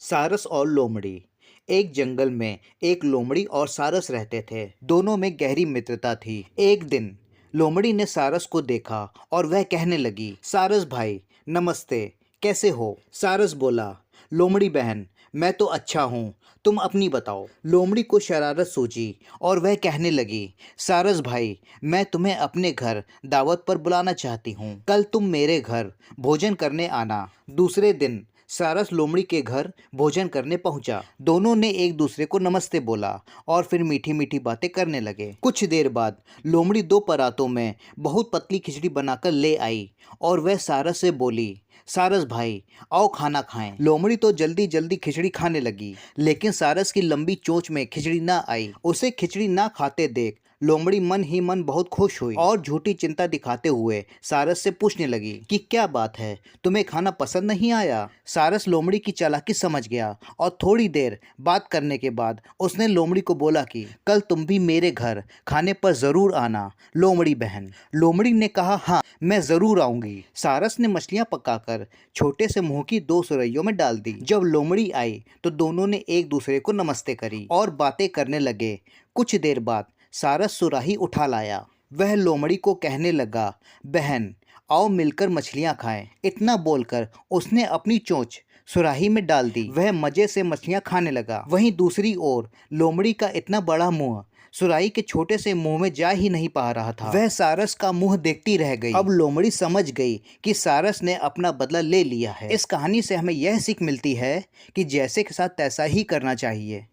सारस और लोमड़ी। एक जंगल में एक लोमड़ी और सारस रहते थे। दोनों में गहरी मित्रता थी। एक दिन लोमड़ी ने सारस को देखा और वह कहने लगी, सारस भाई नमस्ते, कैसे हो? सारस बोला, लोमड़ी बहन मैं तो अच्छा हूँ, तुम अपनी बताओ। लोमड़ी को शरारत सूझी और वह कहने लगी, सारस भाई मैं तुम्हें अपने घर दावत पर बुलाना चाहती हूँ, कल तुम मेरे घर भोजन करने आना। दूसरे दिन सारस लोमड़ी के घर भोजन करने पहुंचा। दोनों ने एक दूसरे को नमस्ते बोला और फिर मीठी मीठी बातें करने लगे। कुछ देर बाद लोमड़ी दो परातों में बहुत पतली खिचड़ी बनाकर ले आई और वह सारस से बोली, सारस भाई आओ खाना खाएं। लोमड़ी तो जल्दी जल्दी खिचड़ी खाने लगी, लेकिन सारस की लंबी चोंच में खिचड़ी ना आई। उसे खिचड़ी ना खाते देख लोमड़ी मन ही मन बहुत खुश हुई और झूठी चिंता दिखाते हुए सारस से पूछने लगी कि क्या बात है, तुम्हें खाना पसंद नहीं आया? सारस लोमड़ी की चालाकी समझ गया और थोड़ी देर बात करने के बाद उसने लोमड़ी को बोला कि कल तुम भी मेरे घर खाने पर जरूर आना लोमड़ी बहन। लोमड़ी ने कहा, हाँ मैं जरूर आऊंगी। सारस ने मछलियां पकाकर छोटे से मुंह की दो सुरहियों में डाल दी। जब लोमड़ी आई तो दोनों ने एक दूसरे को नमस्ते करी और बातें करने लगे। कुछ देर बाद सारस सुराही उठा लाया। वह लोमड़ी को कहने लगा, बहन आओ मिलकर मछलियां खाएं। इतना बोलकर उसने अपनी चोंच सुराही में डाल दी। वह मजे से मछलियां खाने लगा। वहीं दूसरी ओर लोमड़ी का इतना बड़ा मुंह सुराही के छोटे से मुंह में जा ही नहीं पा रहा था। वह सारस का मुंह देखती रह गई। अब लोमड़ी समझ गई कि सारस ने अपना बदला ले लिया है। इस कहानी से हमें यह सीख मिलती है कि जैसे के साथ तैसा ही करना चाहिए।